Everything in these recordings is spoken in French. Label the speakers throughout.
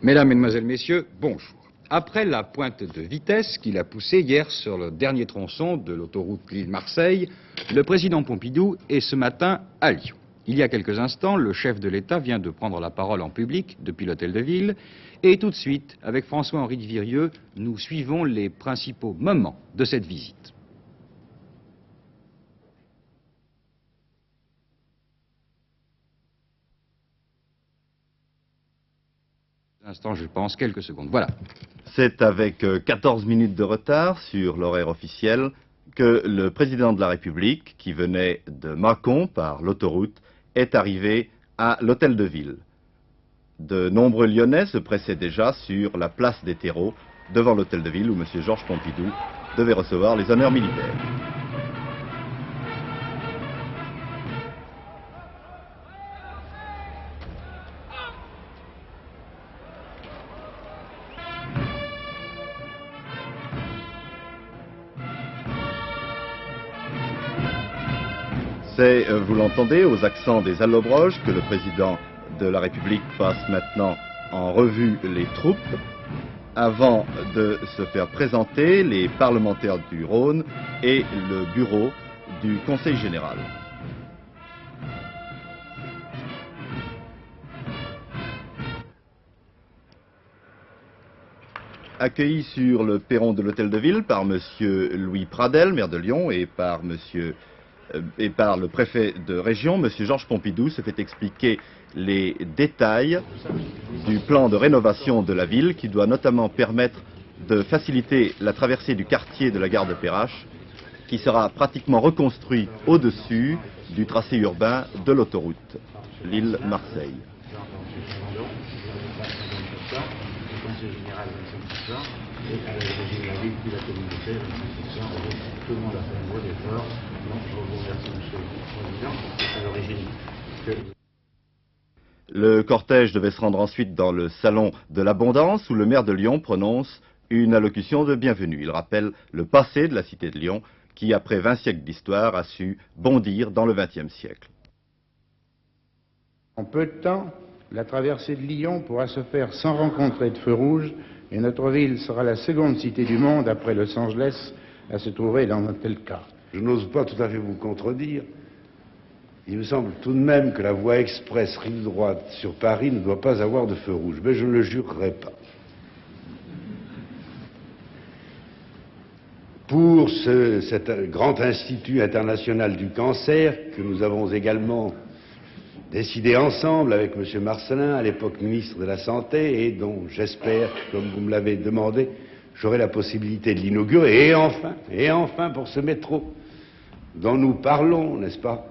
Speaker 1: Mesdames, Mesdemoiselles, Messieurs, bonjour. Après la pointe de vitesse qu'il a poussée hier sur le dernier tronçon de l'autoroute Lille-Marseille, le président Pompidou est ce matin à Lyon. Il y a quelques instants, le chef de l'État vient de prendre la parole en public depuis l'Hôtel de Ville. Et tout de suite, avec François-Henri de Virieu, nous suivons les principaux moments de cette visite. Instant, je pense, quelques secondes. Voilà.
Speaker 2: C'est avec 14 minutes de retard sur l'horaire officiel que le président de la République, qui venait de Mâcon par l'autoroute, est arrivé à l'Hôtel de Ville. De nombreux Lyonnais se pressaient déjà sur la place des terreaux, devant l'Hôtel de Ville où M. Georges Pompidou devait recevoir les honneurs militaires. C'est, vous l'entendez, aux accents des allobroges que le président de la République passe maintenant en revue les troupes avant de se faire présenter les parlementaires du Rhône et le bureau du Conseil général. Accueilli sur le perron de l'Hôtel de Ville par M. Louis Pradel, maire de Lyon, et par le préfet de région, M. Georges Pompidou, se fait expliquer les détails du plan de rénovation de la ville qui doit notamment permettre de faciliter la traversée du quartier de la gare de Perrache qui sera pratiquement reconstruit au-dessus du tracé urbain de l'autoroute Lille-Marseille. Le cortège devait se rendre ensuite dans le salon de l'Abondance où le maire de Lyon prononce une allocution de bienvenue. Il rappelle le passé de la cité de Lyon qui, après 20 siècles d'histoire, a su bondir dans le XXe siècle.
Speaker 3: En peu de temps, la traversée de Lyon pourra se faire sans rencontrer de feu rouge et notre ville sera la seconde cité du monde après Los Angeles à se trouver dans un tel cas.
Speaker 4: Je n'ose pas tout à fait vous contredire. Il me semble tout de même que la voie express rive droite sur Paris ne doit pas avoir de feu rouge, mais je ne le jurerai pas. Pour cet grand institut international du cancer que nous avons également décidé ensemble avec M. Marcellin, à l'époque ministre de la Santé, et dont j'espère, comme vous me l'avez demandé, j'aurai la possibilité de l'inaugurer. Et enfin, pour ce métro dont nous parlons, n'est-ce pas,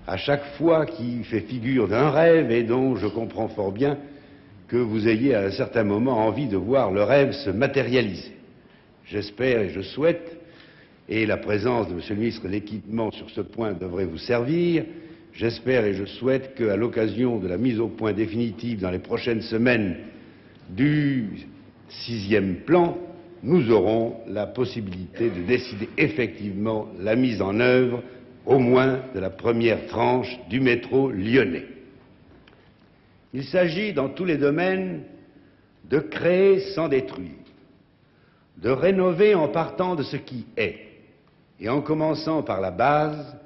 Speaker 4: à chaque fois qui fait figure d'un rêve et dont je comprends fort bien que vous ayez à un certain moment envie de voir le rêve se matérialiser. J'espère et je souhaite, et la présence de M. le ministre de l'Équipement sur ce point devrait vous servir, j'espère et je souhaite qu'à l'occasion de la mise au point définitive dans les prochaines semaines du 6e plan, nous aurons la possibilité de décider effectivement la mise en œuvre au moins de la première tranche du métro lyonnais. Il s'agit dans tous les domaines de créer sans détruire, de rénover en partant de ce qui est, et en commençant par la base,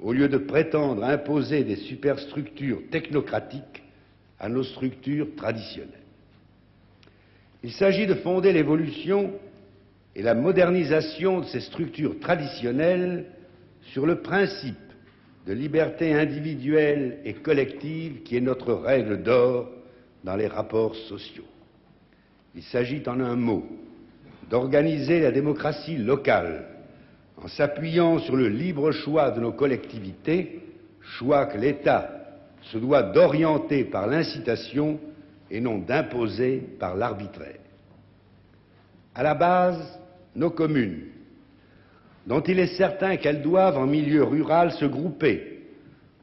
Speaker 4: au lieu de prétendre imposer des superstructures technocratiques à nos structures traditionnelles. Il s'agit de fonder l'évolution et la modernisation de ces structures traditionnelles sur le principe de liberté individuelle et collective qui est notre règle d'or dans les rapports sociaux. Il s'agit en un mot d'organiser la démocratie locale en s'appuyant sur le libre choix de nos collectivités, choix que l'État se doit d'orienter par l'incitation et non d'imposer par l'arbitraire. À la base, nos communes, dont il est certain qu'elles doivent, en milieu rural, se grouper,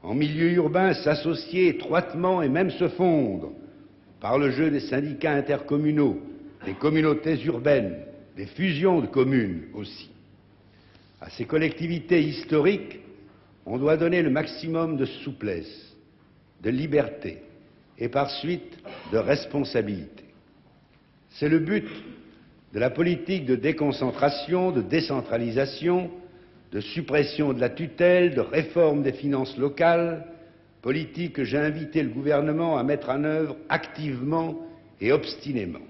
Speaker 4: en milieu urbain, s'associer étroitement et même se fondre, par le jeu des syndicats intercommunaux, des communautés urbaines, des fusions de communes aussi. À ces collectivités historiques, on doit donner le maximum de souplesse, de liberté et par suite de responsabilité. C'est le but de la politique de déconcentration, de décentralisation, de suppression de la tutelle, de réforme des finances locales, politique que j'ai invité le gouvernement à mettre en œuvre activement et obstinément.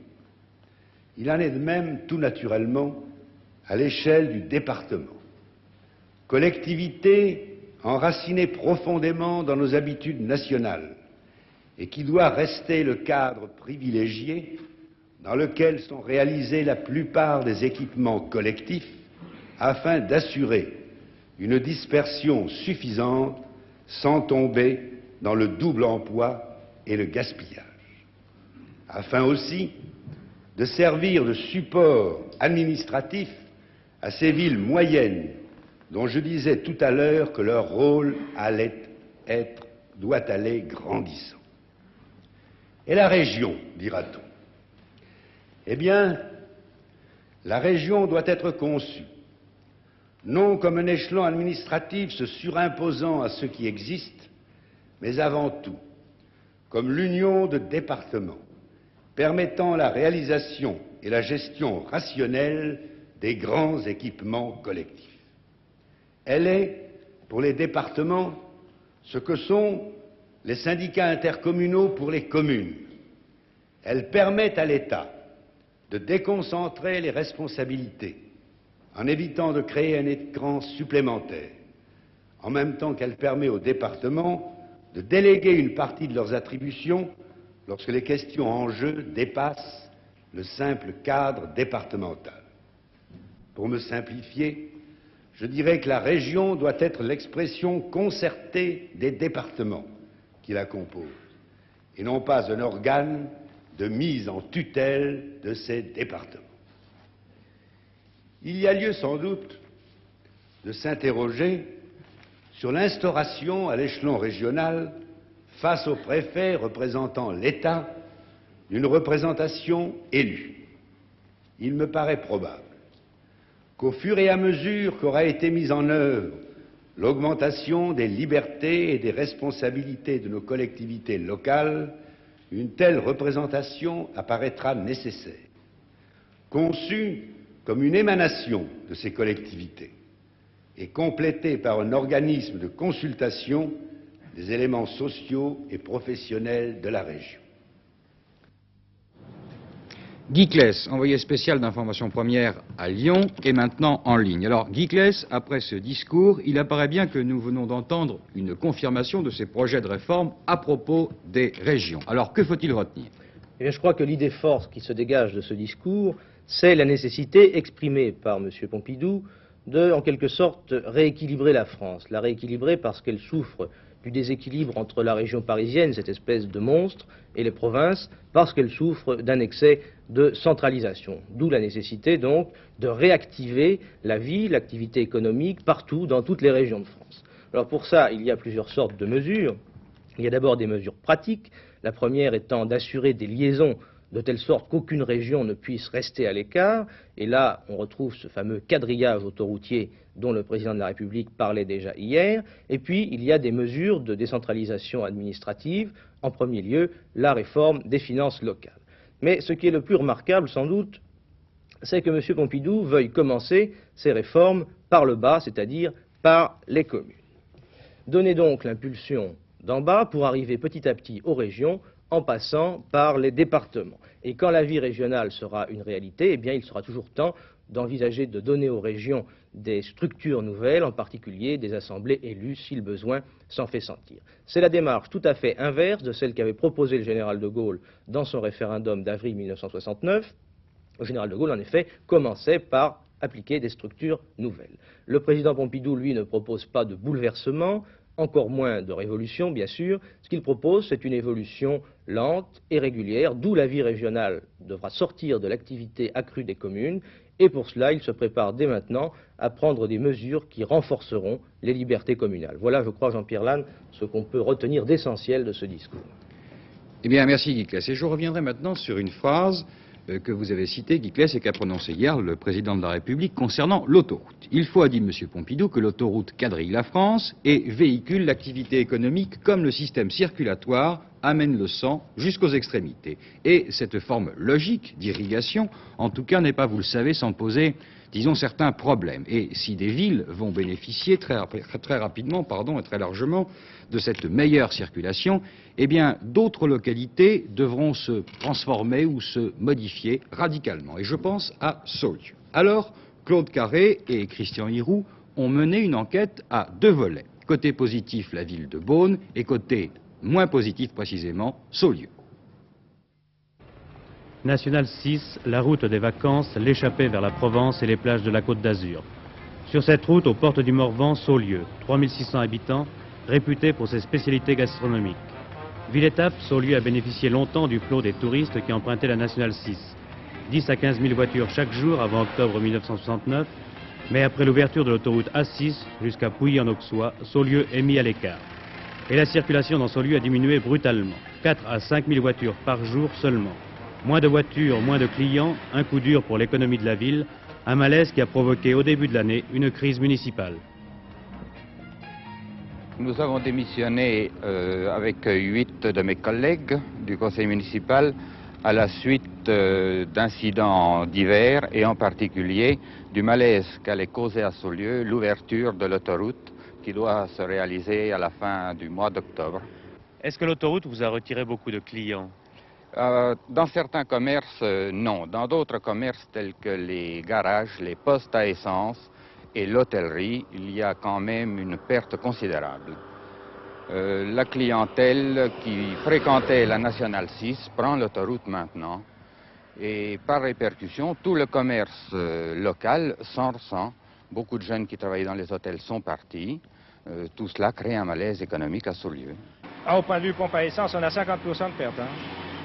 Speaker 4: Il en est de même, tout naturellement, à l'échelle du département. Collectivité enracinée profondément dans nos habitudes nationales et qui doit rester le cadre privilégié dans lequel sont réalisés la plupart des équipements collectifs afin d'assurer une dispersion suffisante sans tomber dans le double emploi et le gaspillage. Afin aussi de servir de support administratif à ces villes moyennes dont je disais tout à l'heure que leur rôle doit aller grandissant. Et la région, dira-t-on? Eh bien, la région doit être conçue non comme un échelon administratif se surimposant à ce qui existe, mais avant tout comme l'union de départements permettant la réalisation et la gestion rationnelle des grands équipements collectifs. Elle est, pour les départements, ce que sont les syndicats intercommunaux pour les communes. Elle permet à l'État de déconcentrer les responsabilités en évitant de créer un écran supplémentaire, en même temps qu'elle permet aux départements de déléguer une partie de leurs attributions lorsque les questions en jeu dépassent le simple cadre départemental. Pour me simplifier, je dirais que la région doit être l'expression concertée des départements qui la composent, et non pas un organe de mise en tutelle de ces départements. Il y a lieu sans doute de s'interroger sur l'instauration à l'échelon régional, face aux préfets représentant l'État, d'une représentation élue. Il me paraît probable qu'au fur et à mesure qu'aura été mise en œuvre l'augmentation des libertés et des responsabilités de nos collectivités locales, une telle représentation apparaîtra nécessaire. Conçue comme une émanation de ces collectivités et complétée par un organisme de consultation des éléments sociaux et professionnels de la région.
Speaker 1: Guy Claes, envoyé spécial d'information première à Lyon, est maintenant en ligne. Alors, Guy Claes, après ce discours, il apparaît bien que nous venons d'entendre une confirmation de ces projets de réforme à propos des régions. Alors, que faut-il retenir?
Speaker 5: Eh bien, je crois que l'idée forte qui se dégage de ce discours, c'est la nécessité exprimée par M. Pompidou de, en quelque sorte, rééquilibrer la France. La rééquilibrer parce qu'elle souffre du déséquilibre entre la région parisienne, cette espèce de monstre, et les provinces, parce qu'elle souffre d'un excès de centralisation. D'où la nécessité, donc, de réactiver la vie, l'activité économique, partout, dans toutes les régions de France. Alors pour ça, il y a plusieurs sortes de mesures. Il y a d'abord des mesures pratiques, la première étant d'assurer des liaisons de telle sorte qu'aucune région ne puisse rester à l'écart. Et là, on retrouve ce fameux quadrillage autoroutier dont le président de la République parlait déjà hier. Et puis, il y a des mesures de décentralisation administrative. En premier lieu, la réforme des finances locales. Mais ce qui est le plus remarquable, sans doute, c'est que M. Pompidou veuille commencer ces réformes par le bas, c'est-à-dire par les communes. Donner donc l'impulsion d'en bas pour arriver petit à petit aux régions, en passant par les départements. Et quand la vie régionale sera une réalité, eh bien, il sera toujours temps d'envisager de donner aux régions des structures nouvelles, en particulier des assemblées élues, si le besoin s'en fait sentir. C'est la démarche tout à fait inverse de celle qu'avait proposée le général de Gaulle dans son référendum d'avril 1969. Le général de Gaulle, en effet, commençait par appliquer des structures nouvelles. Le président Pompidou, lui, ne propose pas de bouleversement, encore moins de révolution, bien sûr. Ce qu'il propose, c'est une évolution lente et régulière, d'où la vie régionale devra sortir de l'activité accrue des communes, et pour cela, il se prépare dès maintenant à prendre des mesures qui renforceront les libertés communales. Voilà, je crois, Jean-Pierre Lannes, ce qu'on peut retenir d'essentiel de ce discours.
Speaker 1: Eh bien, merci Guy Claes. Et je reviendrai maintenant sur une phrase que vous avez cité, Guy Claes, et qu'a prononcé hier le président de la République concernant l'autoroute. Il faut, a dit M. Pompidou, que l'autoroute quadrille la France et véhicule l'activité économique comme le système circulatoire amène le sang jusqu'aux extrémités. Et cette forme logique d'irrigation, en tout cas, n'est pas, vous le savez, sans poser, disons, certains problèmes. Et si des villes vont bénéficier très rapidement et très largement de cette meilleure circulation, eh bien, d'autres localités devront se transformer ou se modifier radicalement. Et je pense à Saulieu. Alors, Claude Carré et Christian Hiroux ont mené une enquête à deux volets. Côté positif, la ville de Beaune, et côté moins positif précisément, Saulieu.
Speaker 6: National 6, la route des vacances, l'échappée vers la Provence et les plages de la Côte d'Azur. Sur cette route, aux portes du Morvan, Saulieu, 3600 habitants, réputé pour ses spécialités gastronomiques. Ville-étape, Saulieu a bénéficié longtemps du flot des touristes qui empruntaient la Nationale 6. 10 à 15 000 voitures chaque jour avant octobre 1969, mais après l'ouverture de l'autoroute A6 jusqu'à Pouilly-en-Auxois, Saulieu est mis à l'écart. Et la circulation dans Saulieu a diminué brutalement, 4 à 5 000 voitures par jour seulement. Moins de voitures, moins de clients, un coup dur pour l'économie de la ville, un malaise qui a provoqué au début de l'année une crise municipale.
Speaker 7: Nous avons démissionné avec 8 de mes collègues du conseil municipal à la suite d'incidents divers et en particulier du malaise qu'allait causer à Saulieu l'ouverture de l'autoroute qui doit se réaliser à la fin du mois d'octobre.
Speaker 6: Est-ce que l'autoroute vous a retiré beaucoup de clients?
Speaker 7: Dans certains commerces, non. Dans d'autres commerces tels que les garages, les postes à essence et l'hôtellerie, il y a quand même une perte considérable. La clientèle qui fréquentait la Nationale 6 prend l'autoroute maintenant et par répercussion, tout le commerce local s'en ressent. Beaucoup de jeunes qui travaillaient dans les hôtels sont partis. Tout cela crée un malaise économique à Saulieu.
Speaker 8: Au point de vue pompe à essence, on a 50% de perte.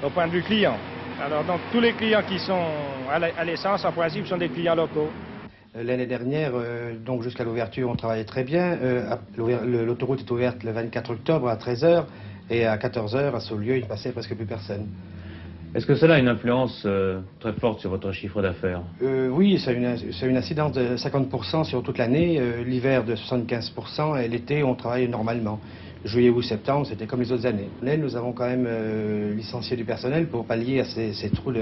Speaker 8: Au point de vue client. Alors donc tous les clients qui sont à l'essence, en principe, sont des clients locaux.
Speaker 9: L'année dernière, donc jusqu'à l'ouverture, on travaillait très bien. L'autoroute est ouverte le 24 octobre à 13 h et à 14 h à Saulieu, il ne passait presque plus personne.
Speaker 6: Est-ce que cela a une influence très forte sur votre chiffre d'affaires?
Speaker 9: Oui, ça a une incidence de 50% sur toute l'année, l'hiver de 75% et l'été, on travaille normalement. Juillet ou septembre, c'était comme les autres années. Là, nous avons quand même licencié du personnel pour pallier à ces trous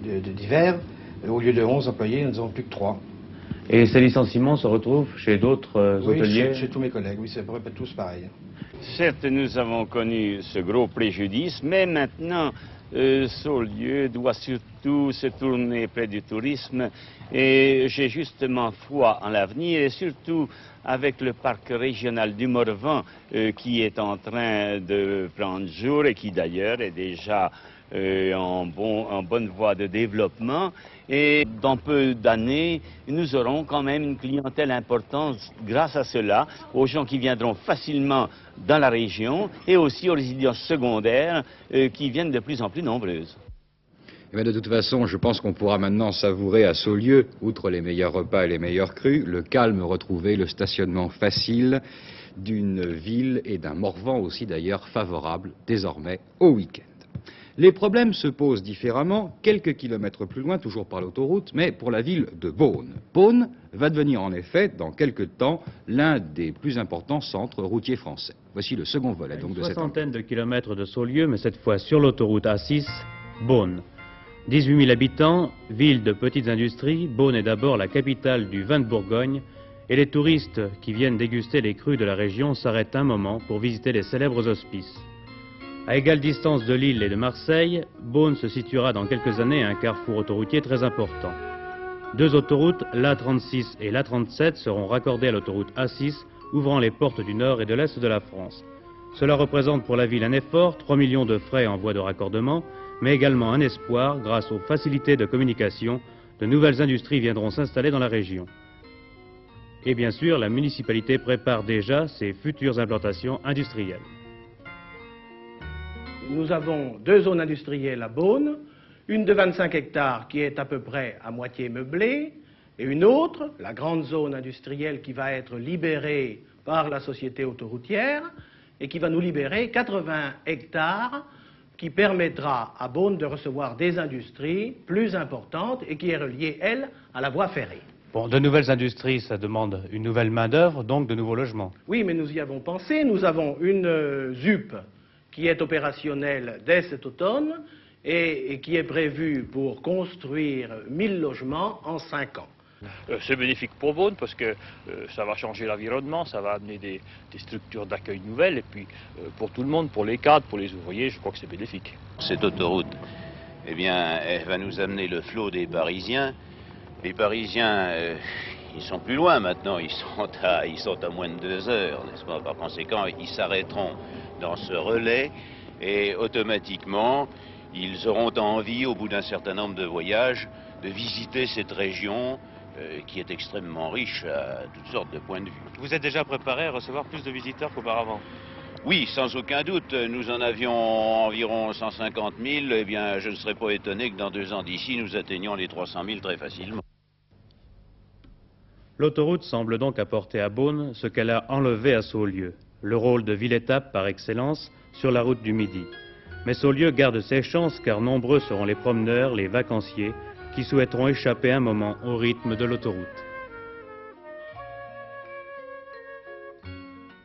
Speaker 9: d'hiver. Au lieu de 11 employés, nous n'avons plus que 3.
Speaker 6: Et ces licenciements se retrouvent chez d'autres hôteliers?
Speaker 9: Oui, chez tous mes collègues, oui, c'est à peu près tous pareil.
Speaker 10: Certes, nous avons connu ce gros préjudice, mais maintenant, Saulieu doit surtout se tourner près du tourisme et j'ai justement foi en l'avenir et surtout avec le parc régional du Morvan qui est en train de prendre jour et qui d'ailleurs est déjà en bonne voie de développement et dans peu d'années nous aurons quand même une clientèle importante grâce à cela, aux gens qui viendront facilement dans la région et aussi aux résidences secondaires qui viennent de plus en plus nombreuses.
Speaker 1: Eh bien, de toute façon, je pense qu'on pourra maintenant savourer à Saulieu, outre les meilleurs repas et les meilleurs crus, le calme retrouvé, le stationnement facile d'une ville et d'un Morvan aussi d'ailleurs favorable désormais au week-end. Les problèmes se posent différemment, quelques kilomètres plus loin, toujours par l'autoroute, mais pour la ville de Beaune. Beaune va devenir en effet, dans quelques temps, l'un des plus importants centres routiers français. Voici le second volet donc de cette enquête.
Speaker 6: Une soixantaine de kilomètres de Saulieu, mais cette fois sur l'autoroute A6, Beaune. 18 000 habitants, ville de petites industries, Beaune est d'abord la capitale du vin de Bourgogne, et les touristes qui viennent déguster les crus de la région s'arrêtent un moment pour visiter les célèbres hospices. À égale distance de Lille et de Marseille, Beaune se situera dans quelques années à un carrefour autoroutier très important. Deux autoroutes, l'A36 et l'A37, seront raccordées à l'autoroute A6, ouvrant les portes du nord et de l'est de la France. Cela représente pour la ville un effort, 3 millions de frais en voie de raccordement, mais également un espoir, grâce aux facilités de communication, de nouvelles industries viendront s'installer dans la région. Et bien sûr, la municipalité prépare déjà ses futures implantations industrielles.
Speaker 11: Nous avons deux zones industrielles à Beaune, une de 25 hectares qui est à peu près à moitié meublée, et une autre, la grande zone industrielle qui va être libérée par la société autoroutière, et qui va nous libérer 80 hectares qui permettra à Beaune de recevoir des industries plus importantes et qui est reliée, elle, à la voie ferrée.
Speaker 6: Bon, de nouvelles industries, ça demande une nouvelle main-d'œuvre, donc de nouveaux logements.
Speaker 11: Oui, mais nous y avons pensé. Nous avons une ZUP qui est opérationnelle dès cet automne et qui est prévue pour construire 1000 logements en 5 ans.
Speaker 12: C'est bénéfique pour Beaune parce que ça va changer l'environnement, ça va amener des structures d'accueil nouvelles et puis pour tout le monde, pour les cadres, pour les ouvriers, je crois que c'est bénéfique.
Speaker 13: Cette autoroute, eh bien, elle va nous amener le flot des Parisiens. Les Parisiens, ils sont plus loin maintenant, ils sont à moins de 2 heures, n'est-ce pas? Par conséquent, ils s'arrêteront dans ce relais et automatiquement, ils auront envie, au bout d'un certain nombre de voyages, de visiter cette région qui est extrêmement riche à toutes sortes de points de vue.
Speaker 6: Vous êtes déjà préparé à recevoir plus de visiteurs qu'auparavant?
Speaker 13: Oui, sans aucun doute. Nous en avions environ 150 000. Eh bien, je ne serais pas étonné que dans 2 ans d'ici, nous atteignions les 300 000 très facilement.
Speaker 6: L'autoroute semble donc apporter à Beaune ce qu'elle a enlevé à Saulieu, le rôle de ville-étape par excellence sur la route du Midi. Mais Saulieu garde ses chances car nombreux seront les promeneurs, les vacanciers, qui souhaiteront échapper un moment au rythme de l'autoroute.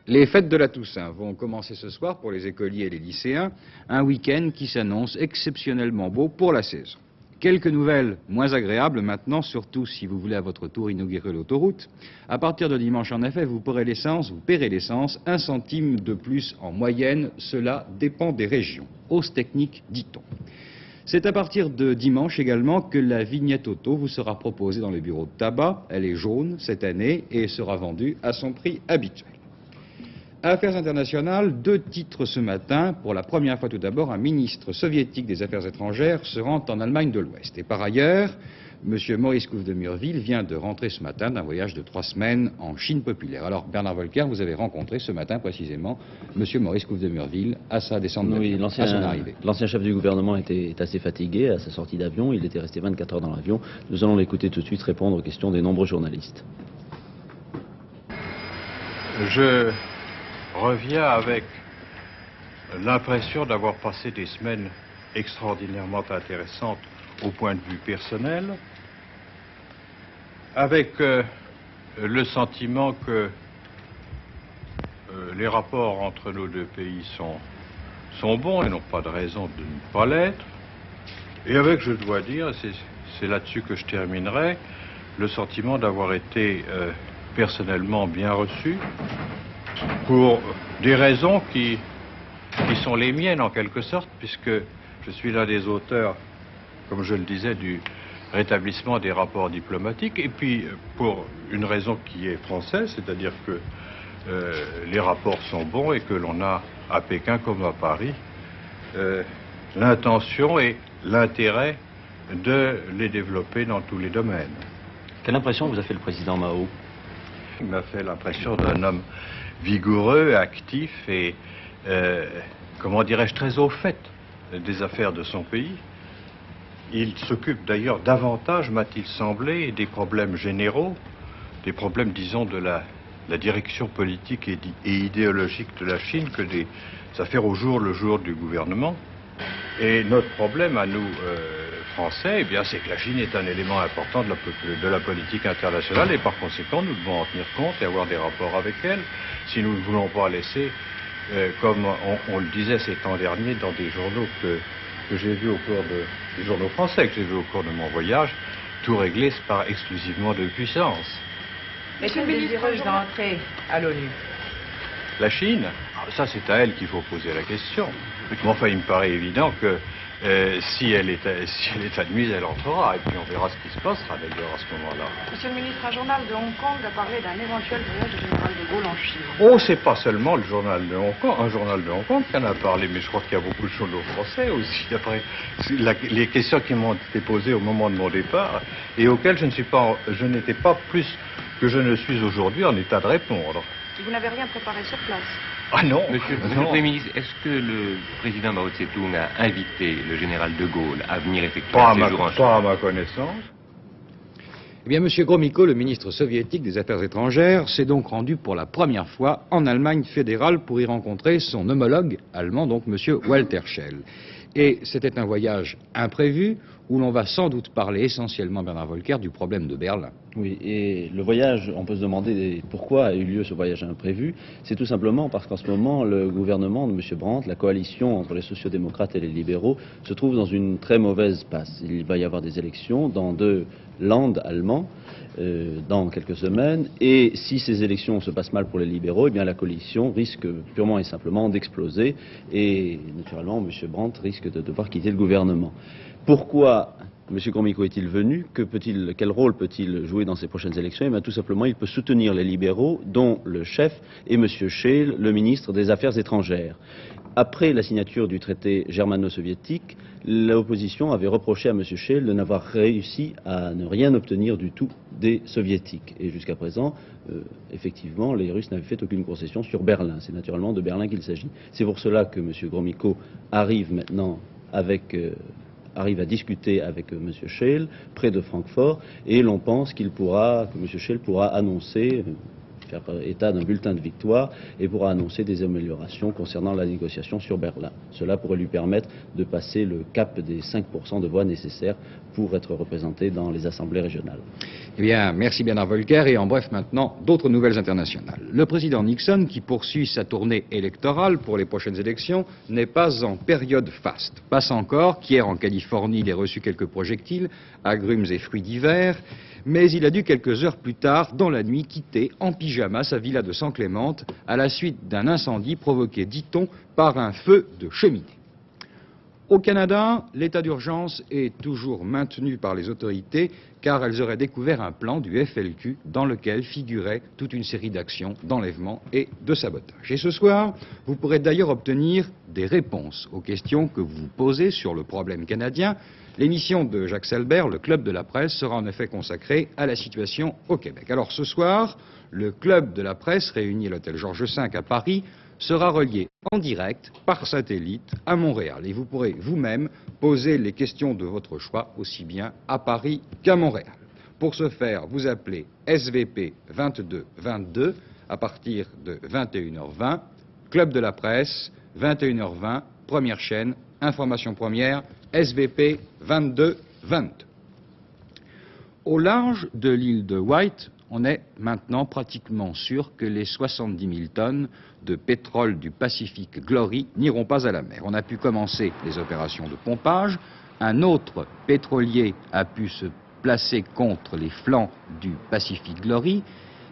Speaker 1: Les fêtes de la Toussaint vont commencer ce soir pour les écoliers et les lycéens, un week-end qui s'annonce exceptionnellement beau pour la saison. Quelques nouvelles moins agréables maintenant, surtout si vous voulez à votre tour inaugurer l'autoroute. À partir de dimanche, en effet, vous paierez l'essence 1 centime de plus en moyenne. Cela dépend des régions. Hausse technique, dit-on. C'est à partir de dimanche également que la vignette auto vous sera proposée dans les bureaux de tabac. Elle est jaune cette année et sera vendue à son prix habituel. Affaires internationales, 2 titres ce matin. Pour la première fois tout d'abord, un ministre soviétique des Affaires étrangères se rend en Allemagne de l'Ouest. Et par ailleurs, M. Maurice Couve de Murville vient de rentrer ce matin d'un voyage de 3 semaines en Chine populaire. Alors Bernard Volcker, vous avez rencontré ce matin précisément M. Maurice Couve de Murville à sa descente d'avion, à son arrivée.
Speaker 14: L'ancien chef du gouvernement est assez fatigué à sa sortie d'avion. Il était resté 24 heures dans l'avion. Nous allons l'écouter tout de suite répondre aux questions des nombreux journalistes.
Speaker 15: Je reviens avec l'impression d'avoir passé des semaines extraordinairement intéressantes au point de vue personnel, avec le sentiment que les rapports entre nos 2 pays sont bons et n'ont pas de raison de ne pas l'être, et avec, je dois dire, c'est là-dessus que je terminerai, le sentiment d'avoir été personnellement bien reçu, pour des raisons qui sont les miennes en quelque sorte, puisque je suis l'un des auteurs, comme je le disais, du rétablissement des rapports diplomatiques, et puis pour une raison qui est française, c'est-à-dire que les rapports sont bons et que l'on a à Pékin comme à Paris l'intention et l'intérêt de les développer dans tous les domaines.
Speaker 14: Quelle impression vous a fait le président Mao?
Speaker 15: Il m'a fait l'impression d'un homme vigoureux, actif et, comment dirais-je, très au fait des affaires de son pays. Il s'occupe d'ailleurs davantage, m'a-t-il semblé, des problèmes généraux, des problèmes, disons, de la direction politique et idéologique de la Chine que des affaires au jour le jour du gouvernement. Et notre problème à nous, Français, eh bien, c'est que la Chine est un élément important de la politique internationale et par conséquent, nous devons en tenir compte et avoir des rapports avec elle si nous ne voulons pas laisser, comme on le disait ces temps derniers dans des journaux que j'ai vus au cours des journaux français que j'ai vus au cours de mon voyage, tout régler par exclusivement de puissance.
Speaker 16: Est-elle désireuse d'entrer à l'ONU?
Speaker 15: La Chine, ça c'est à elle qu'il faut poser la question. Mais enfin, il me paraît évident que si elle est admise, elle entrera. Et puis on verra ce qui se passera d'ailleurs à ce moment-là.
Speaker 16: Monsieur le ministre, un journal de Hong Kong a parlé d'un éventuel voyage du général de Gaulle en Chine.
Speaker 15: Oh, c'est pas seulement le journal de Hong Kong, un journal de Hong Kong qui en a parlé, mais je crois qu'il y a beaucoup de journaux français aussi. Après, les questions qui m'ont été posées au moment de mon départ et auxquelles je n'étais pas plus que je ne suis aujourd'hui en état de répondre.
Speaker 16: Vous n'avez rien préparé sur place?
Speaker 15: Ah non.
Speaker 17: Monsieur le Premier ministre, est-ce que le président Mao Tse-tung a invité le général de Gaulle à venir effectuer un séjour en Chine?
Speaker 15: Pas à ma connaissance.
Speaker 1: Eh bien, M. Gromyko, le ministre soviétique des Affaires étrangères, s'est donc rendu pour la première fois en Allemagne fédérale pour y rencontrer son homologue allemand, donc M. Walter Scheel. Et c'était un voyage imprévu où l'on va sans doute parler essentiellement, Bernard Volcker, du problème de Berlin.
Speaker 14: Oui, et le voyage, on peut se demander pourquoi a eu lieu ce voyage imprévu. C'est tout simplement parce qu'en ce moment, le gouvernement de M. Brandt, la coalition entre les sociaux-démocrates et les libéraux, se trouve dans une très mauvaise passe. Il va y avoir des élections dans 2 Länder allemands dans quelques semaines, et si ces élections se passent mal pour les libéraux, eh bien la coalition risque purement et simplement d'exploser, et naturellement, M. Brandt risque de devoir quitter le gouvernement. Pourquoi M. Gromyko est-il venu? Quel rôle peut-il jouer dans ces prochaines élections? Eh bien, tout simplement, il peut soutenir les libéraux, dont le chef est M. Scheel, le ministre des Affaires étrangères. Après la signature du traité germano-soviétique, l'opposition avait reproché à M. Scheel de n'avoir réussi à ne rien obtenir du tout des soviétiques. Et jusqu'à présent, effectivement, les Russes n'avaient fait aucune concession sur Berlin. C'est naturellement de Berlin qu'il s'agit. C'est pour cela que M. Gromyko arrive maintenant arrive à discuter avec M. Scheel près de Francfort, et l'on pense que M. Scheel pourra annoncer, faire état d'un bulletin de victoire, et pourra annoncer des améliorations concernant la négociation sur Berlin. Cela pourrait lui permettre de passer le cap des 5% de voix nécessaires pour être représenté dans les assemblées régionales.
Speaker 1: Eh bien, merci Bernard Volcker. Et en bref, maintenant, d'autres nouvelles internationales. Le président Nixon, qui poursuit sa tournée électorale pour les prochaines élections, n'est pas en période faste. Passe encore qu'hier en Californie, il a reçu quelques projectiles, agrumes et fruits d'hiver, mais il a dû quelques heures plus tard, dans la nuit, quitter en pyjama sa villa de San Clemente à la suite d'un incendie provoqué, dit-on, par un feu de cheminée. Au Canada, l'état d'urgence est toujours maintenu par les autorités car elles auraient découvert un plan du FLQ dans lequel figurait toute une série d'actions d'enlèvement et de sabotage. Et ce soir, vous pourrez d'ailleurs obtenir des réponses aux questions que vous vous posez sur le problème canadien. L'émission de Jacques Selbert, le Club de la Presse, sera en effet consacrée à la situation au Québec. Alors ce soir, le Club de la Presse, réuni à l'hôtel Georges V à Paris, sera relié en direct par satellite à Montréal. Et vous pourrez vous-même poser les questions de votre choix aussi bien à Paris qu'à Montréal. Pour ce faire, vous appelez SVP 2222 à partir de 21h20, Club de la Presse, 21h20, première chaîne, information première, SVP 2222. Au large de l'île de White, on est maintenant pratiquement sûr que les 70 000 tonnes de pétrole du Pacific Glory n'iront pas à la mer. On a pu commencer les opérations de pompage. Un autre pétrolier a pu se placer contre les flancs du Pacific Glory.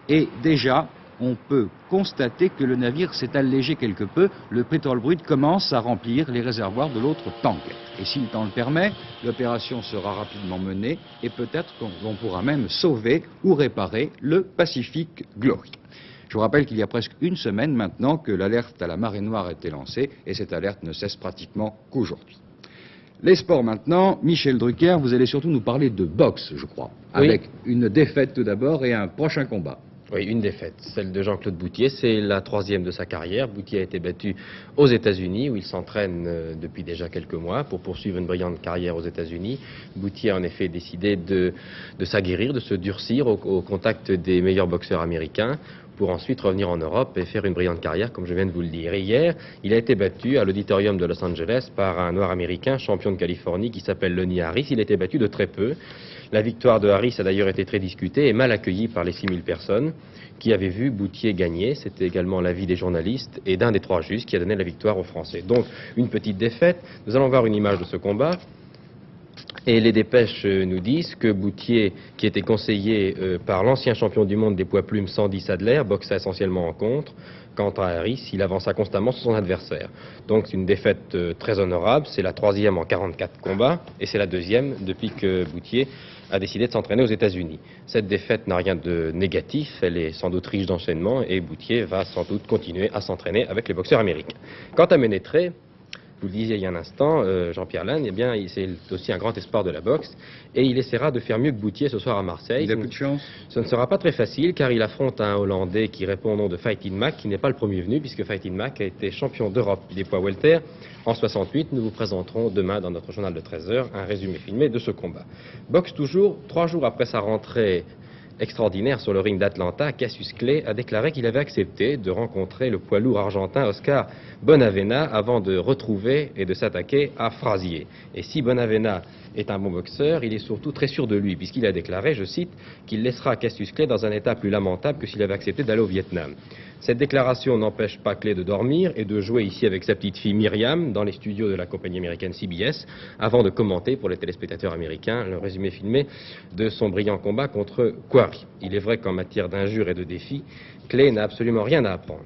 Speaker 1: Et déjà, on peut constater que le navire s'est allégé quelque peu. Le pétrole brut commence à remplir les réservoirs de l'autre tanker. Et si le temps le permet, l'opération sera rapidement menée et peut-être qu'on pourra même sauver ou réparer le Pacific Glory. Je vous rappelle qu'il y a presque une semaine maintenant que l'alerte à la marée noire a été lancée et cette alerte ne cesse pratiquement qu'aujourd'hui. Les sports maintenant. Michel Drucker, vous allez surtout nous parler de boxe, je crois,
Speaker 18: oui,
Speaker 1: avec une défaite tout d'abord et un prochain combat.
Speaker 18: Oui, une défaite, celle de Jean-Claude Boutier. C'est la 3e de sa carrière. Boutier a été battu aux États-Unis, où il s'entraîne depuis déjà quelques mois pour poursuivre une brillante carrière aux États-Unis. Boutier a en effet décidé de s'aguerrir, de se durcir au contact des meilleurs boxeurs américains, pour ensuite revenir en Europe et faire une brillante carrière, comme je viens de vous le dire. Et hier, il a été battu à l'auditorium de Los Angeles par un noir américain, champion de Californie, qui s'appelle Lonnie Harris. Il a été battu de très peu. La victoire de Harris a d'ailleurs été très discutée et mal accueillie par les 6000 personnes qui avaient vu Boutier gagner. C'était également l'avis des journalistes et d'un des 3 juges qui a donné la victoire aux Français. Donc, une petite défaite. Nous allons voir une image de ce combat. Et les dépêches nous disent que Boutier, qui était conseillé par l'ancien champion du monde des poids plumes Sandy Sadler, boxait essentiellement en contre. Quant à Harris, il avança constamment sur son adversaire. Donc c'est une défaite très honorable. C'est la 3e en 44 combats et c'est la 2e depuis que Boutier a décidé de s'entraîner aux États-Unis. Cette défaite n'a rien de négatif, elle est sans doute riche d'enchaînement et Boutier va sans doute continuer à s'entraîner avec les boxeurs américains. Quant à Ménétré, vous le disiez il y a un instant, Jean-Pierre Lannes, eh bien, c'est aussi un grand espoir de la boxe et il essaiera de faire mieux que Boutier ce soir à Marseille.
Speaker 1: Il a plus de chance.
Speaker 18: Ce ne sera pas très facile car il affronte un Hollandais qui répond au nom de Fighting Mac, qui n'est pas le premier venu puisque Fighting Mac a été champion d'Europe des poids welter en 68. Nous vous présenterons demain dans notre journal de 13h un résumé filmé de ce combat. Boxe toujours, 3 jours après sa rentrée extraordinaire sur le ring d'Atlanta, Cassius Clay a déclaré qu'il avait accepté de rencontrer le poids lourd argentin Oscar Bonavena avant de retrouver et de s'attaquer à Frazier. Et si Bonavena est un bon boxeur, il est surtout très sûr de lui, puisqu'il a déclaré, je cite, qu'il laissera Cassius Clay dans un état plus lamentable que s'il avait accepté d'aller au Vietnam. Cette déclaration n'empêche pas Clay de dormir et de jouer ici avec sa petite fille Myriam dans les studios de la compagnie américaine CBS, avant de commenter pour les téléspectateurs américains le résumé filmé de son brillant combat contre Quarry. Il est vrai qu'en matière d'injures et de défis, Clay n'a absolument rien à apprendre.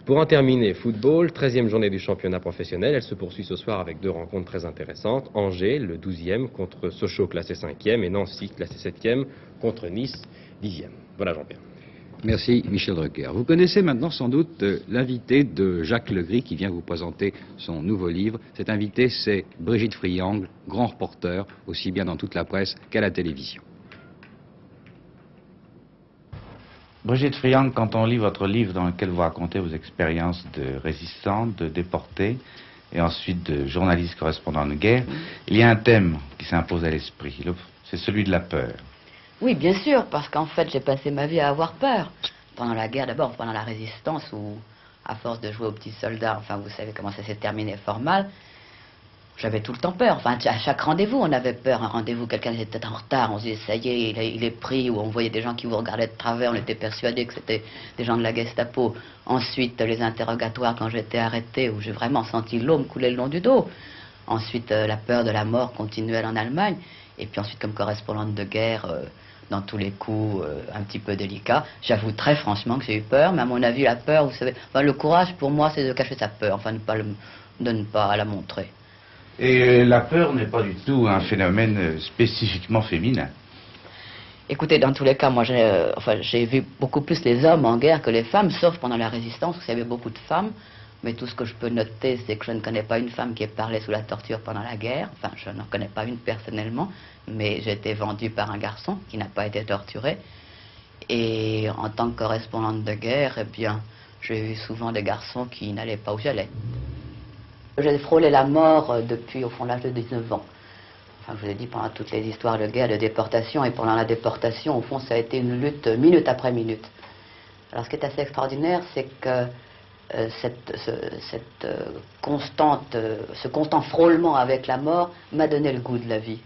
Speaker 18: Pour en terminer, football, 13e journée du championnat professionnel. Elle se poursuit ce soir avec deux rencontres très intéressantes. Angers, le 12e, contre Sochaux, classé 5e, et Nancy, classé 7e, contre Nice, 10e. Voilà, Jean-Pierre.
Speaker 1: Merci, Michel Drucker. Vous connaissez maintenant sans doute l'invité de Jacques Legris qui vient vous présenter son nouveau livre. Cet invité, c'est Brigitte Friangle, grand reporter, aussi bien dans toute la presse qu'à la télévision.
Speaker 19: Brigitte Friangle, quand on lit votre livre dans lequel vous racontez vos expériences de résistante, de déportée, et ensuite de journaliste correspondant de guerre, il y a un thème qui s'impose à l'esprit, c'est celui de la peur.
Speaker 20: Oui, bien sûr, parce qu'en fait, j'ai passé ma vie à avoir peur. Pendant la guerre, d'abord, pendant la résistance, où, à force de jouer aux petits soldats, enfin, vous savez comment ça s'est terminé fort mal, j'avais tout le temps peur. Enfin, à chaque rendez-vous, on avait peur. Un rendez-vous, quelqu'un était en retard, on se disait, ça y est, il est pris, ou on voyait des gens qui vous regardaient de travers, on était persuadés que c'était des gens de la Gestapo. Ensuite, les interrogatoires quand j'étais arrêté, où j'ai vraiment senti l'eau me couler le long du dos. Ensuite, la peur de la mort continuelle en Allemagne. Et puis ensuite, comme correspondante de guerre, dans tous les coups un petit peu délicats, j'avoue très franchement que j'ai eu peur, mais à mon avis, la peur, vous savez, enfin, le courage pour moi, c'est de cacher sa peur, enfin, de ne pas la montrer.
Speaker 19: Et la peur n'est pas du tout un phénomène spécifiquement féminin.
Speaker 20: Écoutez, dans tous les cas, moi, j'ai vu beaucoup plus les hommes en guerre que les femmes, sauf pendant la résistance, où il y avait beaucoup de femmes. Mais tout ce que je peux noter, c'est que je ne connais pas une femme qui ait parlé sous la torture pendant la guerre. Enfin, je n'en connais pas une personnellement, mais j'ai été vendue par un garçon qui n'a pas été torturé. Et en tant que correspondante de guerre, eh bien, j'ai eu souvent des garçons qui n'allaient pas où j'allais. J'ai frôlé la mort depuis, au fond, l'âge de 19 ans. Enfin, je vous ai dit, pendant toutes les histoires de guerre, de déportation, et pendant la déportation, au fond, ça a été une lutte minute après minute. Alors, ce qui est assez extraordinaire, c'est que ce constant frôlement avec la mort m'a donné le goût de la vie.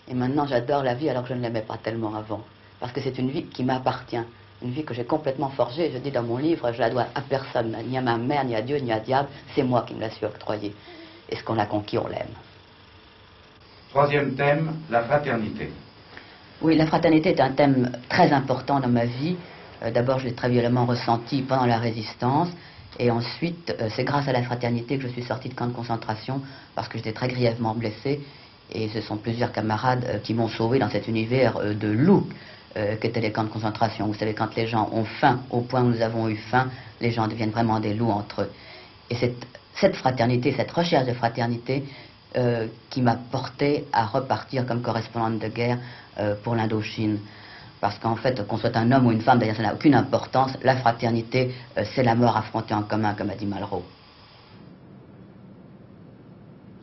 Speaker 20: Et maintenant, j'adore la vie alors que je ne l'aimais pas tellement avant. Parce que c'est une vie qui m'appartient. Une vie que j'ai complètement forgée. Je dis dans mon livre, je la dois à personne, ni à ma mère, ni à Dieu, ni à diable. C'est moi qui me la suis octroyée. Et ce qu'on a conquis, on l'aime.
Speaker 19: Troisième thème, la fraternité.
Speaker 20: Oui, la fraternité est un thème très important dans ma vie. D'abord, je l'ai très violemment ressenti pendant la résistance. Et ensuite, c'est grâce à la fraternité que je suis sorti de camp de concentration, parce que j'étais très grièvement blessé. Et ce sont plusieurs camarades qui m'ont sauvé dans cet univers de loups qu'étaient les camps de concentration. Vous savez, quand les gens ont faim, au point où nous avons eu faim, les gens deviennent vraiment des loups entre eux. Et cette fraternité, cette recherche de fraternité qui m'a porté à repartir comme correspondante de guerre pour l'Indochine. Parce qu'en fait, qu'on soit un homme ou une femme, d'ailleurs, ça n'a aucune importance. La fraternité, c'est la mort affrontée en commun, comme a dit Malraux.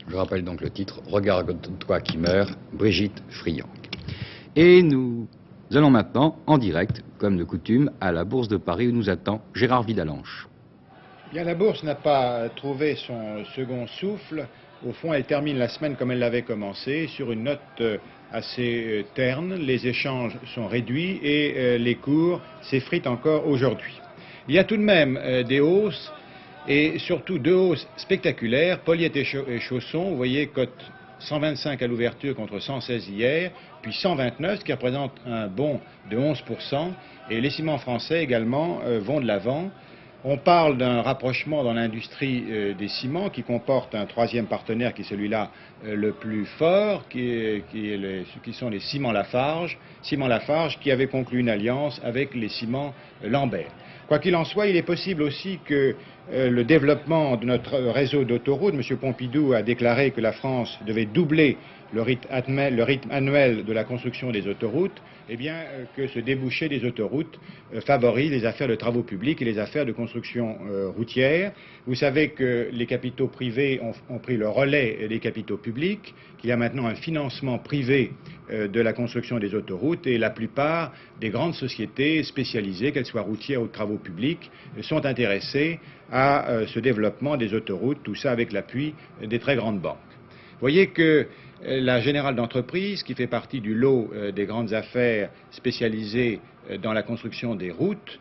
Speaker 1: Je rappelle donc le titre, Regarde-toi qui meurt, Brigitte Friangle. Et nous allons maintenant, en direct, comme de coutume, à la Bourse de Paris où nous attend Gérard Vidalanche.
Speaker 21: Bien, la Bourse n'a pas trouvé son second souffle. Au fond, elle termine la semaine comme elle l'avait commencé, sur une note assez terne. Les échanges sont réduits et les cours s'effritent encore aujourd'hui. Il y a tout de même des hausses, et surtout deux hausses spectaculaires. Poliette et Chausson, vous voyez, cote 125 à l'ouverture contre 116 hier, puis 129, ce qui représente un bond de 11%. Et les ciments français également vont de l'avant. On parle d'un rapprochement dans l'industrie des ciments qui comporte un troisième partenaire qui est celui-là le plus fort, qui sont les Ciments Lafarge. Ciments Lafarge qui avait conclu une alliance avec les Ciments Lambert. Quoi qu'il en soit, il est possible aussi que le développement de notre réseau d'autoroutes, M. Pompidou a déclaré que la France devait doubler le rythme annuel de la construction des autoroutes, eh bien, que ce débouché des autoroutes favorise les affaires de travaux publics et les affaires de construction routière. Vous savez que les capitaux privés ont pris le relais des capitaux publics, qu'il y a maintenant un financement privé de la construction des autoroutes et la plupart des grandes sociétés spécialisées, qu'elles soient routières ou de travaux publics, sont intéressées à ce développement des autoroutes, tout ça avec l'appui des très grandes banques. Vous voyez que la Générale d'entreprise, qui fait partie du lot des grandes affaires spécialisées dans la construction des routes,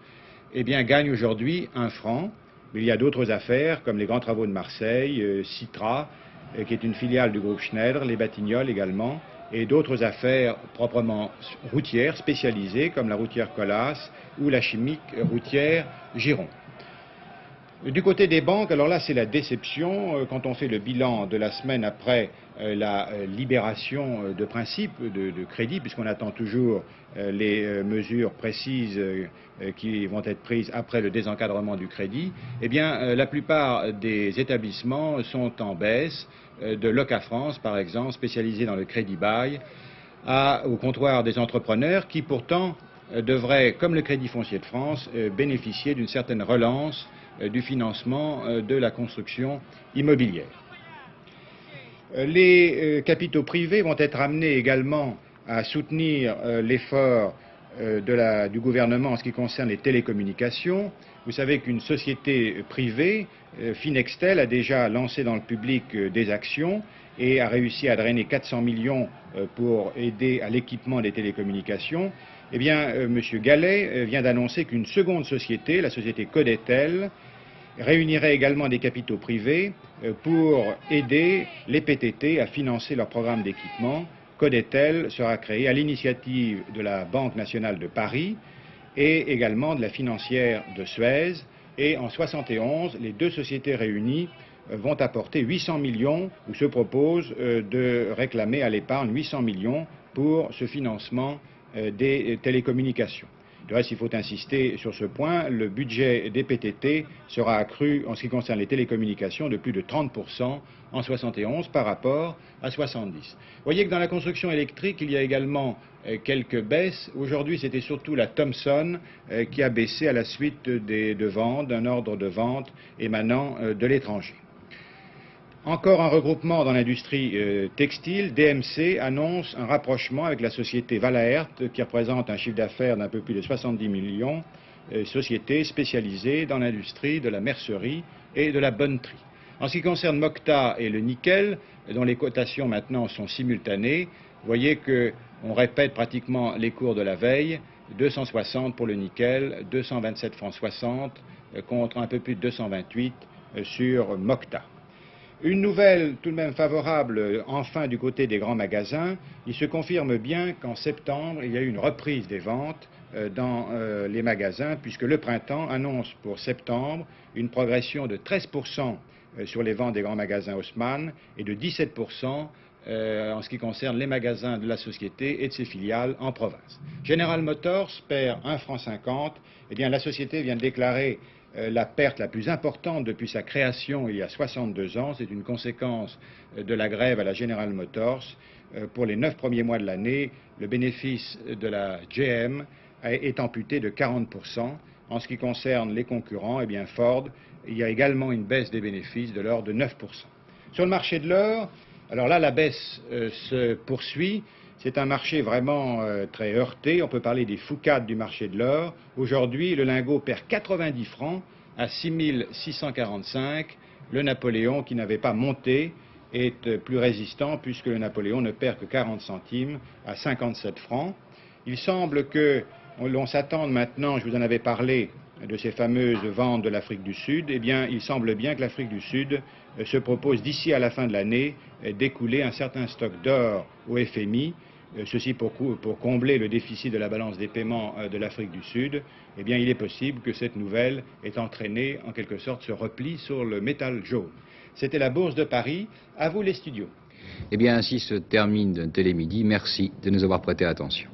Speaker 21: eh bien, gagne aujourd'hui 1 franc. Mais il y a d'autres affaires, comme les grands travaux de Marseille, Citra, qui est une filiale du groupe Schneider, les Batignolles également, et d'autres affaires proprement routières, spécialisées, comme la routière Colas ou la chimique routière Giron. Du côté des banques, alors là c'est la déception. Quand on fait le bilan de la semaine après la libération de principe de crédit, puisqu'on attend toujours les mesures précises qui vont être prises après le désencadrement du crédit, eh bien la plupart des établissements sont en baisse, de Loca France par exemple, spécialisé dans le crédit bail, au comptoir des entrepreneurs qui pourtant devraient, comme le Crédit foncier de France, bénéficier d'une certaine relance du financement de la construction immobilière. Les capitaux privés vont être amenés également à soutenir l'effort du gouvernement en ce qui concerne les télécommunications. Vous savez qu'une société privée, Finextel, a déjà lancé dans le public des actions et a réussi à drainer 400 millions pour aider à l'équipement des télécommunications. Eh bien, M. Gallet vient d'annoncer qu'une seconde société, la société Codetel, réunirait également des capitaux privés pour aider les PTT à financer leur programme d'équipement. Codetel sera créé à l'initiative de la Banque nationale de Paris et également de la financière de Suez. Et en 1971, les deux sociétés réunies vont apporter 800 millions, ou se proposent de réclamer à l'épargne 800 millions pour ce financement des télécommunications. Du reste, il faut insister sur ce point, le budget des PTT sera accru en ce qui concerne les télécommunications de plus de 30% en 71 par rapport à 70. Vous voyez que dans la construction électrique, il y a également quelques baisses. Aujourd'hui, c'était surtout la Thomson qui a baissé à la suite de ventes, d'un ordre de vente émanant de l'étranger. Encore un regroupement dans l'industrie textile. DMC annonce un rapprochement avec la société Valaert qui représente un chiffre d'affaires d'un peu plus de 70 millions, société spécialisée dans l'industrie de la mercerie et de la bonneterie. En ce qui concerne Mokta et le nickel, dont les cotations maintenant sont simultanées, vous voyez qu'on répète pratiquement les cours de la veille, 260 pour le nickel, 227 francs 60 contre un peu plus de 228 sur Mokta. Une nouvelle tout de même favorable, enfin, du côté des grands magasins. Il se confirme bien qu'en septembre, il y a eu une reprise des ventes dans les magasins, puisque le printemps annonce pour septembre une progression de 13% sur les ventes des grands magasins Haussmann et de 17% en ce qui concerne les magasins de la société et de ses filiales en province. General Motors perd 1,50 franc. Eh bien, la société vient de déclarer la perte la plus importante depuis sa création il y a 62 ans. C'est une conséquence de la grève à la General Motors. Pour les 9 premiers mois de l'année, le bénéfice de la GM est amputé de 40%. En ce qui concerne les concurrents, eh bien Ford, il y a également une baisse des bénéfices de l'ordre de 9%. Sur le marché de l'or, alors là, la baisse se poursuit. C'est un marché vraiment très heurté. On peut parler des foucades du marché de l'or. Aujourd'hui, le lingot perd 90 francs à 6 645. Le Napoléon, qui n'avait pas monté, est plus résistant puisque le Napoléon ne perd que 40 centimes à 57 francs. Il semble que l'on s'attende maintenant, je vous en avais parlé, de ces fameuses ventes de l'Afrique du Sud. Eh bien, il semble bien que l'Afrique du Sud se propose d'ici à la fin de l'année d'écouler un certain stock d'or au FMI. Ceci pour combler le déficit de la balance des paiements de l'Afrique du Sud. Eh bien, il est possible que cette nouvelle ait entraîné, en quelque sorte, ce repli sur le métal jaune. C'était la Bourse de Paris. À vous les studios.
Speaker 1: Eh bien, ainsi se termine Télémidi. Merci de nous avoir prêté attention.